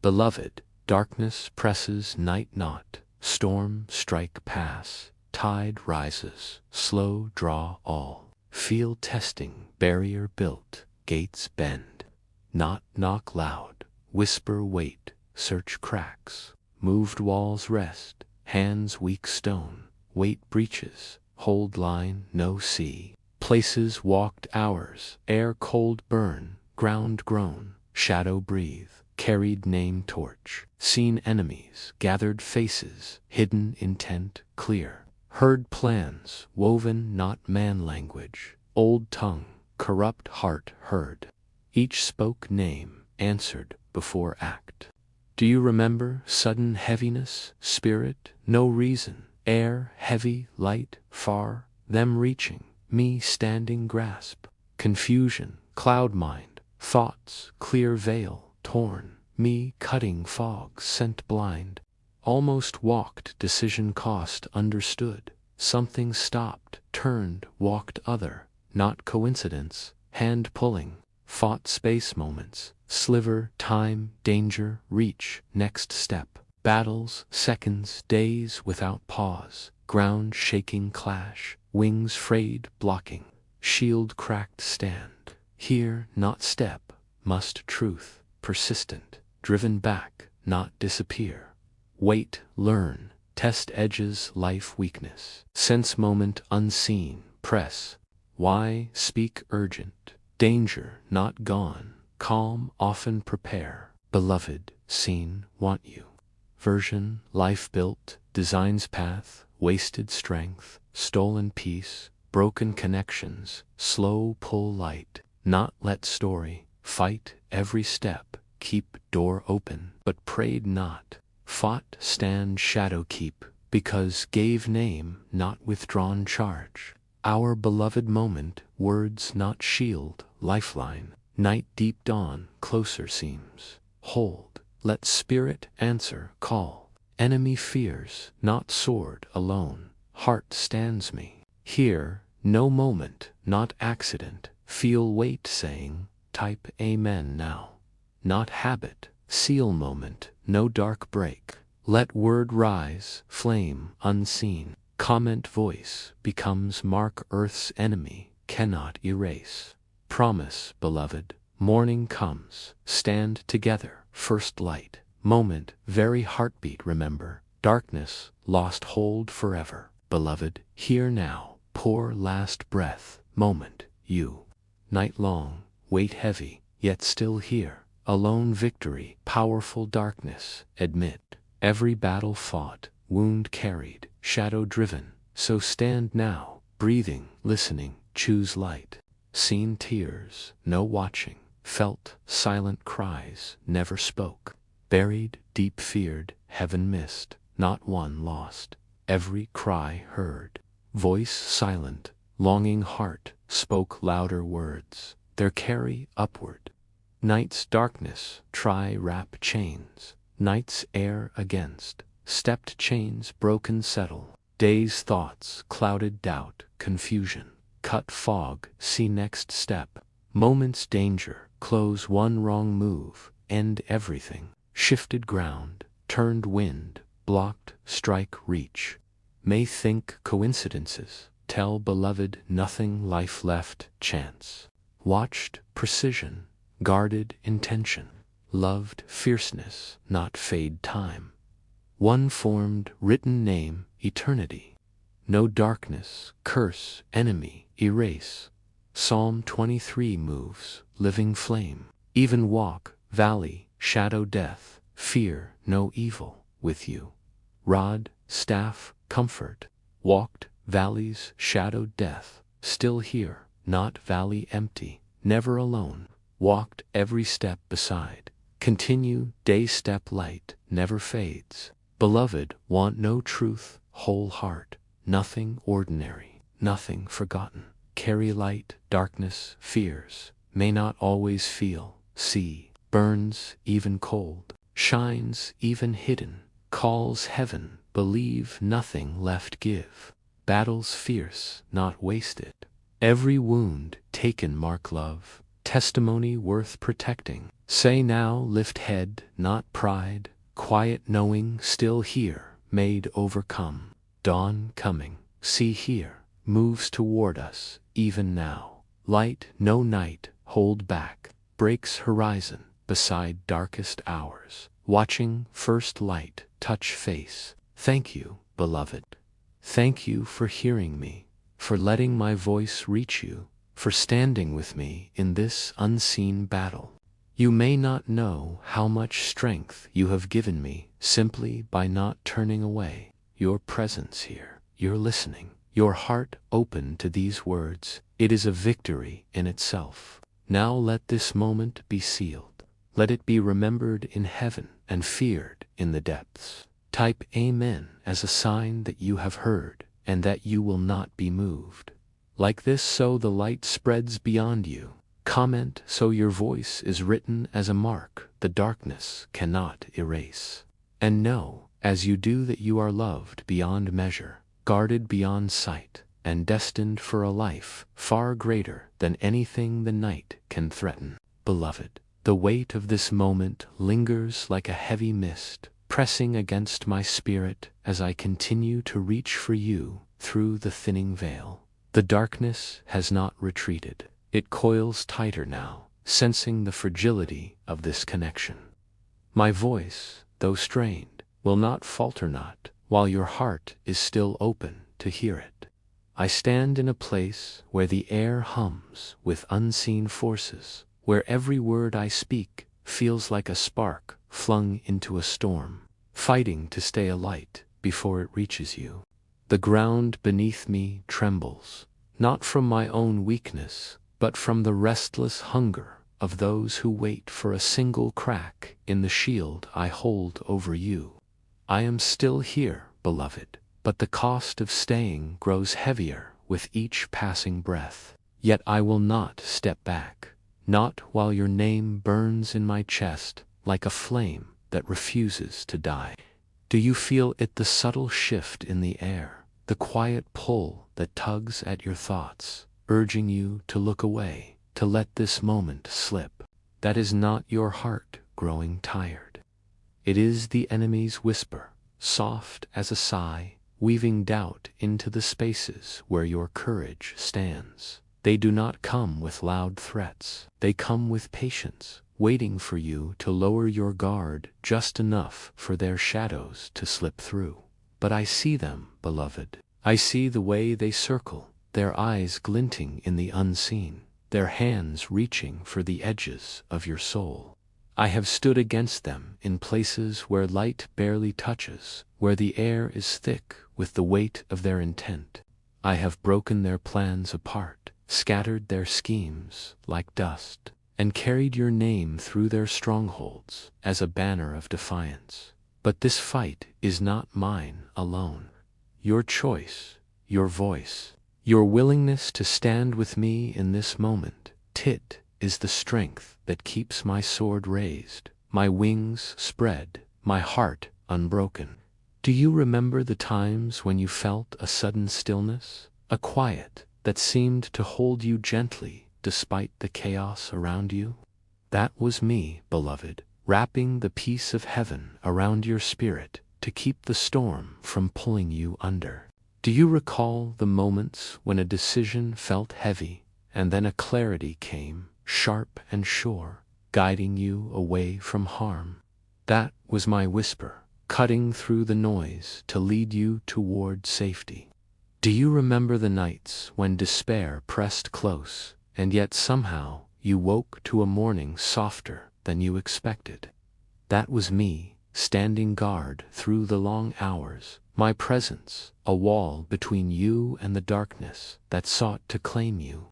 Beloved, darkness presses, night not, storm, strike, pass, tide rises, slow draw all, feel testing, barrier built, gates bend, not knock loud, whisper wait, search cracks, moved walls rest, hands weak stone, weight breaches, hold line, no sea, places walked hours, air cold burn, ground groan, shadow breathe, carried name torch, seen enemies, gathered faces, hidden intent, clear, heard plans, woven not man language, old tongue, corrupt heart heard, each spoke name, answered before act. Do you remember sudden heaviness, spirit, no reason, air heavy, light, far, them reaching, me standing grasp, confusion, cloud mind, thoughts, clear veil, torn, me cutting fog, scent blind, almost walked, decision cost, understood, something stopped, turned, walked other, not coincidence, hand pulling, fought space moments, sliver, time, danger, reach, next step, battles, seconds, days without pause, ground shaking clash, wings frayed, blocking, shield cracked stand, here, not step, must truth, persistent, driven back, not disappear. Wait, learn, test edges, life weakness, sense moment unseen, press, why speak urgent, danger not gone, calm often prepare, beloved, seen, want you. Version, life built, designs path, wasted strength, stolen peace, broken connections, slow pull light, not let story, fight every step, keep door open, but prayed not, fought stand shadow keep, because gave name, not withdrawn charge. Our beloved moment, words not shield, lifeline, night deep dawn, closer seems, hold, let spirit answer, call, enemy fears, not sword alone, heart stands me, here, no moment, not accident, feel weight saying, type amen now, not habit, seal moment, no dark break, let word rise, flame unseen, comment voice, becomes mark earth's enemy, cannot erase. Promise, beloved, morning comes, stand together, first light, moment, very heartbeat remember, darkness, lost hold forever, beloved, here now, pour last breath, moment, you. Night long, weight heavy, yet still here, alone victory, powerful darkness, admit, every battle fought, wound carried, shadow driven, so stand now, breathing, listening, choose light. Seen tears, no watching, felt silent cries, never spoke. Buried, deep feared, heaven missed, not one lost. Every cry heard. Voice silent, longing heart, spoke louder words. Their carry upward. Night's darkness, try wrap chains. Night's air against. Stepped chains broken settle. Day's thoughts, clouded doubt, confusion. Cut fog, see next step. Moment's danger, close one wrong move, end everything. Shifted ground, turned wind, blocked, strike, reach. May think coincidences, tell beloved nothing life left, chance. Watched, precision, guarded, intention. Loved, fierceness, not fade time. One formed, written name, eternity. No darkness, curse, enemy, erase. Psalm 23 moves, living flame. Even walk, valley, shadow death, fear no evil, with you. Rod, staff, comfort. Walked, valleys, shadowed death, still here, not valley empty, never alone. Walked every step beside. Continue, day step light, never fades. Beloved, want no truth, whole heart. Nothing ordinary, nothing forgotten. Carry light, darkness, fears. May not always feel, see. Burns, even cold. Shines, even hidden. Calls heaven, believe nothing left give. Battles fierce, not wasted. Every wound taken mark love. Testimony worth protecting. Say now, lift head, not pride. Quiet knowing, still here, made overcome. Dawn coming, see here, moves toward us, even now. Light, no night, hold back. Breaks horizon, beside darkest hours. Watching, first light, touch face. Thank you, beloved. Thank you for hearing me, for letting my voice reach you, for standing with me in this unseen battle. You may not know how much strength you have given me simply by not turning away. Your presence here, your listening, your heart open to these words, it is a victory in itself. Now let this moment be sealed. Let it be remembered in heaven and feared in the depths. Type Amen as a sign that you have heard and that you will not be moved. Like this, so the light spreads beyond you. Comment so your voice is written as a mark the darkness cannot erase. And know, as you do, that you are loved beyond measure, guarded beyond sight, and destined for a life far greater than anything the night can threaten. Beloved, the weight of this moment lingers like a heavy mist, pressing against my spirit as I continue to reach for you through the thinning veil. The darkness has not retreated. It coils tighter now, sensing the fragility of this connection. My voice, though strained, will not falter not, while your heart is still open to hear it. I stand in a place where the air hums with unseen forces, where every word I speak feels like a spark flung into a storm, fighting to stay alight before it reaches you. The ground beneath me trembles, not from my own weakness, but from the restless hunger of those who wait for a single crack in the shield I hold over you. I am still here, beloved, but the cost of staying grows heavier with each passing breath. Yet I will not step back, not while your name burns in my chest like a flame that refuses to die. Do you feel it, the subtle shift in the air, the quiet pull that tugs at your thoughts, urging you to look away, to let this moment slip? That is not your heart growing tired. It is the enemy's whisper, soft as a sigh, weaving doubt into the spaces where your courage stands. They do not come with loud threats. They come with patience, waiting for you to lower your guard just enough for their shadows to slip through. But I see them, beloved. I see the way they circle, their eyes glinting in the unseen, their hands reaching for the edges of your soul. I have stood against them in places where light barely touches, where the air is thick with the weight of their intent. I have broken their plans apart, scattered their schemes like dust, and carried your name through their strongholds as a banner of defiance. But this fight is not mine alone. Your choice, your voice, your willingness to stand with me in this moment, it is the strength that keeps my sword raised, my wings spread, my heart unbroken. Do you remember the times when you felt a sudden stillness, a quiet that seemed to hold you gently despite the chaos around you? That was me, beloved, wrapping the peace of heaven around your spirit to keep the storm from pulling you under. Do you recall the moments when a decision felt heavy and then a clarity came, sharp and sure, guiding you away from harm? That was my whisper, cutting through the noise to lead you toward safety. Do you remember the nights when despair pressed close, and yet somehow you woke to a morning softer than you expected? That was me, standing guard through the long hours, my presence, a wall between you and the darkness that sought to claim you.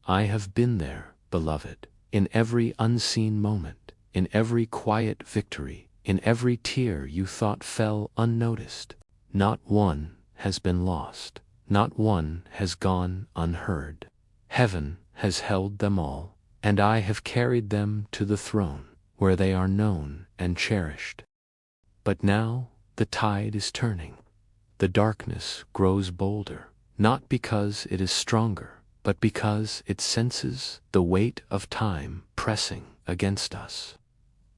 I have been there, beloved, in every unseen moment, in every quiet victory, in every tear you thought fell unnoticed. Not one has been lost, not one has gone unheard. Heaven has held them all, and I have carried them to the throne, where they are known and cherished. But now the tide is turning. The darkness grows bolder, not because it is stronger, but because it senses the weight of time pressing against us.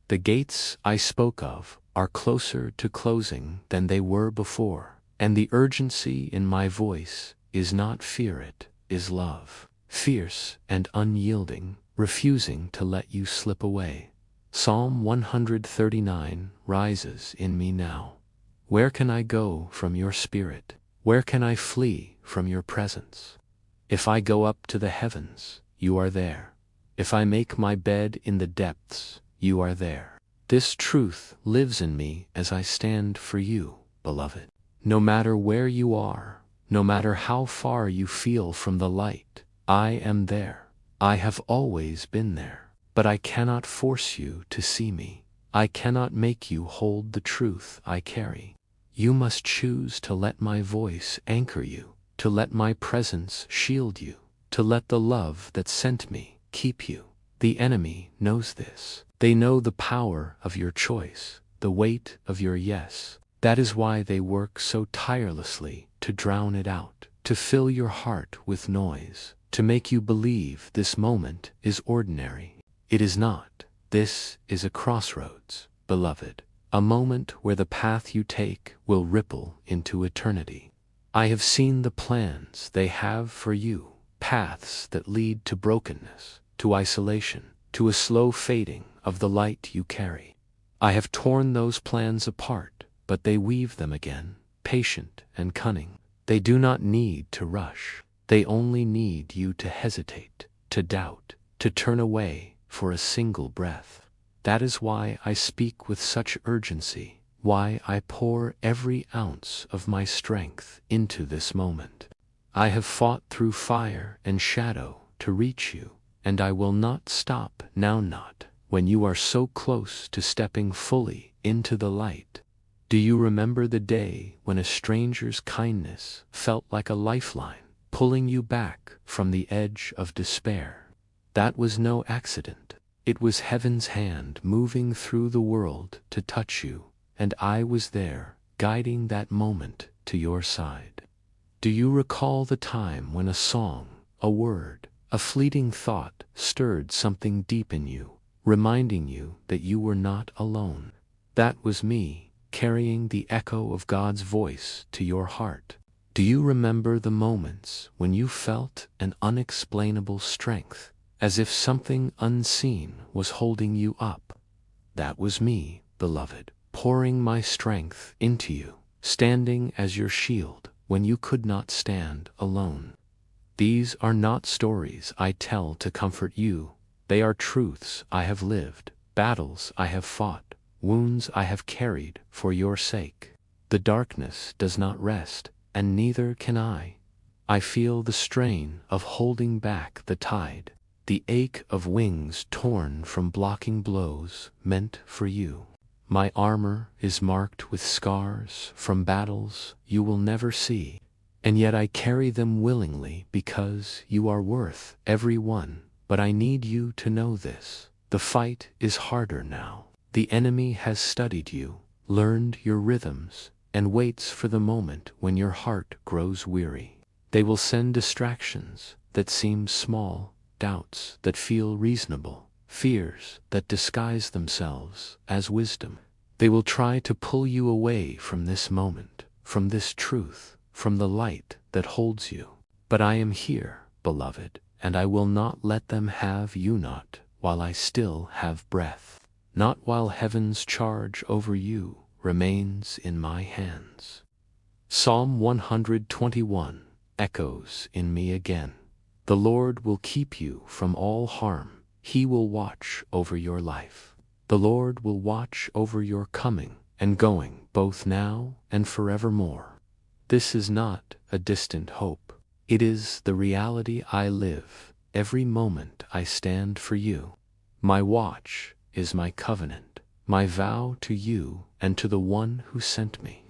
The gates I spoke of are closer to closing than they were before, and the urgency in my voice is not fear, it is love, fierce and unyielding, refusing to let you slip away. Psalm 139 rises in me now. Where can I go from your spirit? Where can I flee from your presence? If I go up to the heavens, you are there. If I make my bed in the depths, you are there. This truth lives in me as I stand for you, beloved. No matter where you are, no matter how far you feel from the light, I am there. I have always been there. But I cannot force you to see me. I cannot make you hold the truth I carry. You must choose to let my voice anchor you, to let my presence shield you, to let the love that sent me keep you. The enemy knows this. They know the power of your choice, the weight of your yes. That is why they work so tirelessly to drown it out, to fill your heart with noise, to make you believe this moment is ordinary. It is not. This is a crossroads, beloved, a moment where the path you take will ripple into eternity. I have seen the plans they have for you, paths that lead to brokenness, to isolation, to a slow fading of the light you carry. I have torn those plans apart, but they weave them again, patient and cunning. They do not need to rush. They only need you to hesitate, to doubt, to turn away for a single breath. That is why I speak with such urgency, why I pour every ounce of my strength into this moment. I have fought through fire and shadow to reach you, and I will not stop now, not when you are so close to stepping fully into the light. Do you remember the day when a stranger's kindness felt like a lifeline, pulling you back from the edge of despair? That was no accident. It was heaven's hand moving through the world to touch you, and I was there, guiding that moment to your side. Do you recall the time when a song, a word, a fleeting thought stirred something deep in you, reminding you that you were not alone? That was me, carrying the echo of God's voice to your heart. Do you remember the moments when you felt an unexplainable strength, as if something unseen was holding you up? That was me, beloved, pouring my strength into you, standing as your shield when you could not stand alone. These are not stories I tell to comfort you. They are truths I have lived, battles I have fought, wounds I have carried for your sake. The darkness does not rest, and neither can I. I feel the strain of holding back the tide, the ache of wings torn from blocking blows meant for you. My armor is marked with scars from battles you will never see, and yet I carry them willingly because you are worth every one. But I need you to know this. The fight is harder now. The enemy has studied you, learned your rhythms, and waits for the moment when your heart grows weary. They will send distractions that seem small, doubts that feel reasonable, fears that disguise themselves as wisdom. They will try to pull you away from this moment, from this truth, from the light that holds you. But I am here, beloved, and I will not let them have you, not while I still have breath, not while heaven's charge over you remains in my hands. Psalm 121 echoes in me again. The Lord will keep you from all harm. He will watch over your life. The Lord will watch over your coming and going, both now and forevermore. This is not a distant hope. It is the reality I live. Every moment I stand for you. My watch is my covenant, my vow to you and to the one who sent me.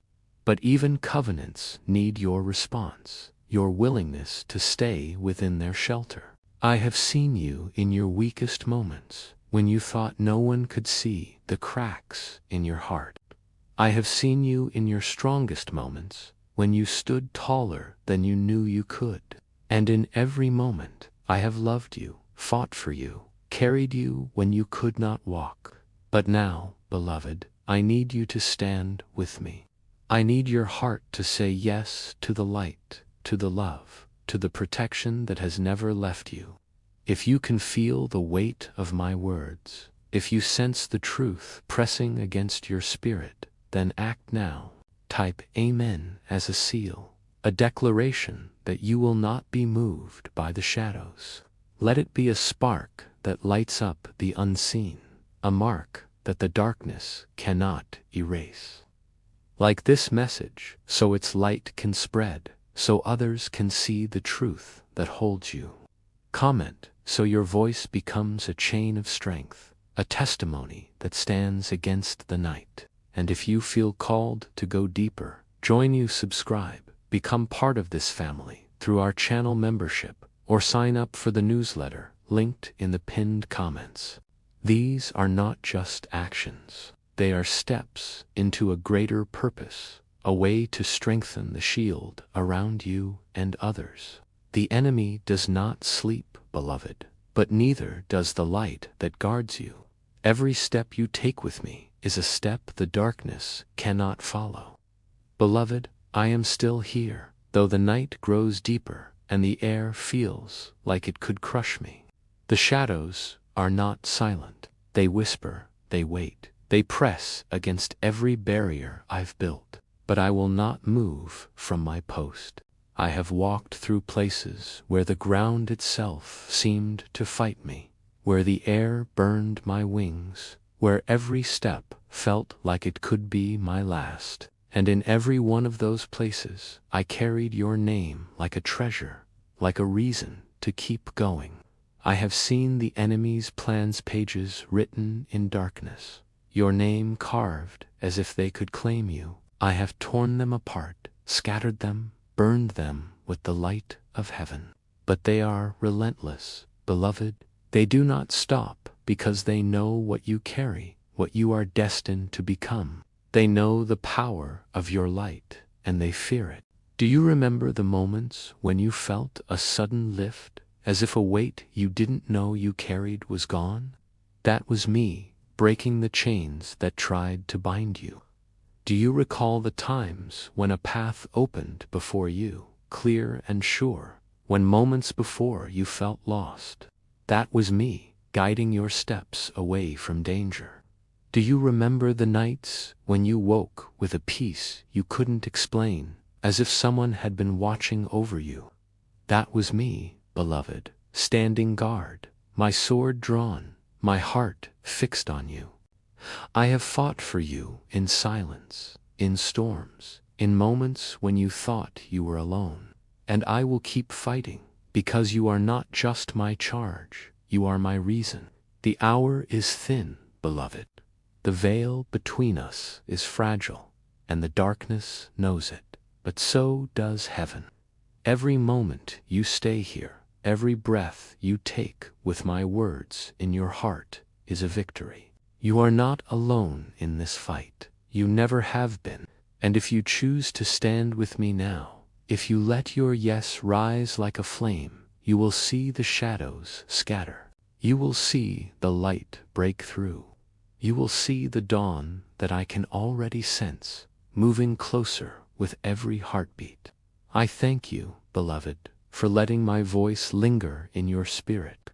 But even covenants need your response, your willingness to stay within their shelter. I have seen you in your weakest moments, when you thought no one could see the cracks in your heart. I have seen you in your strongest moments, when you stood taller than you knew you could. And in every moment, I have loved you, fought for you, carried you when you could not walk. But now, beloved, I need you to stand with me. I need your heart to say yes to the light, to the love, to the protection that has never left you. If you can feel the weight of my words, if you sense the truth pressing against your spirit, then act now. Type Amen as a seal, a declaration that you will not be moved by the shadows. Let it be a spark that lights up the unseen, a mark that the darkness cannot erase. Like this message, so its light can spread, so others can see the truth that holds you. Comment, so your voice becomes a chain of strength, a testimony that stands against the night. And if you feel called to go deeper, join you, subscribe, become part of this family through our channel membership, or sign up for the newsletter linked in the pinned comments. These are not just actions. They are steps into a greater purpose, a way to strengthen the shield around you and others. The enemy does not sleep, beloved, but neither does the light that guards you. Every step you take with me is a step the darkness cannot follow. Beloved, I am still here, though the night grows deeper and the air feels like it could crush me. The shadows are not silent. They whisper, they wait, they press against every barrier I've built. But I will not move from my post. I have walked through places where the ground itself seemed to fight me, where the air burned my wings, where every step felt like it could be my last. And in every one of those places, I carried your name like a treasure, like a reason to keep going. I have seen the enemy's plans pages written in darkness, your name carved as if they could claim you. I have torn them apart, scattered them, burned them with the light of heaven. But they are relentless, beloved. They do not stop because they know what you carry, what you are destined to become. They know the power of your light, and they fear it. Do you remember the moments when you felt a sudden lift, as if a weight you didn't know you carried was gone? That was me, breaking the chains that tried to bind you. Do you recall the times when a path opened before you, clear and sure, when moments before you felt lost? That was me, guiding your steps away from danger. Do you remember the nights when you woke with a peace you couldn't explain, as if someone had been watching over you? That was me, beloved, standing guard, my sword drawn, my heart fixed on you. I have fought for you in silence, in storms, in moments when you thought you were alone. And I will keep fighting, because you are not just my charge, you are my reason. The hour is thin, beloved. The veil between us is fragile, and the darkness knows it, but so does heaven. Every moment you stay here, every breath you take with my words in your heart is a victory. You are not alone in this fight. You never have been. And if you choose to stand with me now, if you let your yes rise like a flame, you will see the shadows scatter. You will see the light break through. You will see the dawn that I can already sense, moving closer with every heartbeat. I thank you, beloved, for letting my voice linger in your spirit.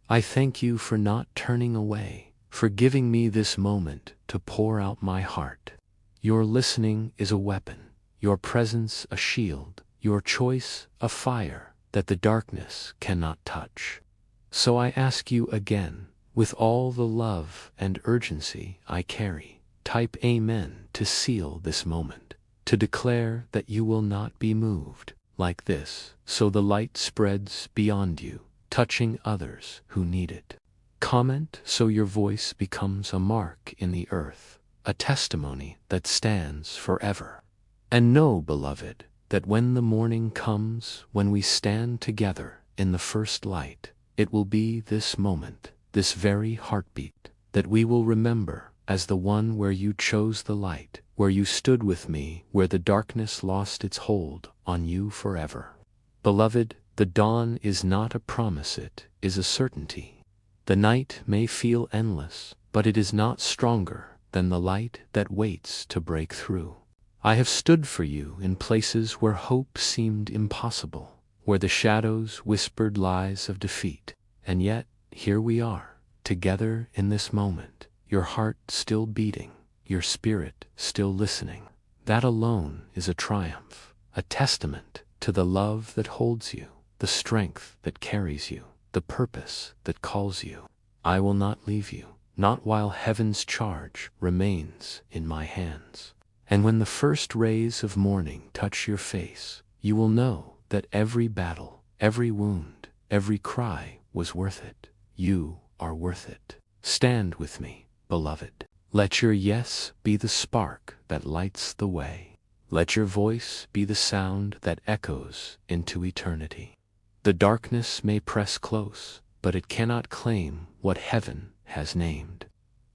I thank you for not turning away, for giving me this moment to pour out my heart. Your listening is a weapon, your presence a shield, your choice a fire that the darkness cannot touch. So I ask you again, with all the love and urgency I carry, type Amen to seal this moment, to declare that you will not be moved like this, so the light spreads beyond you, touching others who need it. Comment so your voice becomes a mark in the earth, a testimony that stands forever. And know, beloved, that when the morning comes, when we stand together in the first light, it will be this moment, this very heartbeat, that we will remember as the one where you chose the light, where you stood with me, where the darkness lost its hold on you forever. Beloved, the dawn is not a promise, it is a certainty. The night may feel endless, but it is not stronger than the light that waits to break through. I have stood for you in places where hope seemed impossible, where the shadows whispered lies of defeat, and yet here we are, together in this moment, your heart still beating, your spirit still listening. That alone is a triumph, a testament to the love that holds you, the strength that carries you, the purpose that calls you. I will not leave you, not while heaven's charge remains in my hands. And when the first rays of morning touch your face, you will know that every battle, every wound, every cry was worth it. You are worth it. Stand with me, beloved. Let your yes be the spark that lights the way. Let your voice be the sound that echoes into eternity. The darkness may press close, but it cannot claim what heaven has named.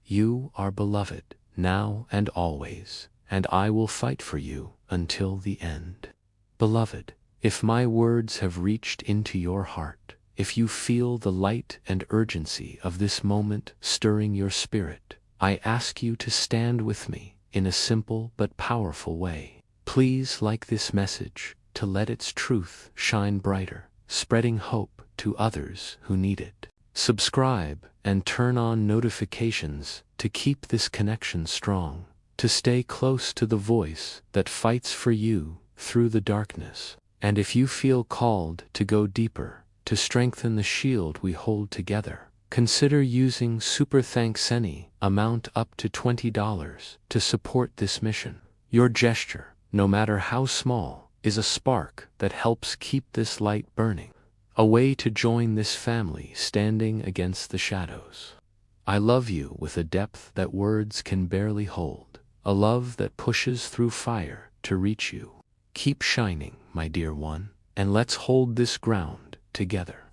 You are beloved, now and always, and I will fight for you until the end. Beloved, if my words have reached into your heart, if you feel the light and urgency of this moment stirring your spirit, I ask you to stand with me in a simple but powerful way. Please like this message to let its truth shine brighter, spreading hope to others who need it. Subscribe and turn on notifications to keep this connection strong, to stay close to the voice that fights for you through the darkness. And if you feel called to go deeper, to strengthen the shield we hold together, consider using Super Thanks any amount up to $20 to support this mission. Your gesture, no matter how small, is a spark that helps keep this light burning, a way to join this family standing against the shadows. I love you with a depth that words can barely hold, a love that pushes through fire to reach you. Keep shining, my dear one, and let's hold this ground together.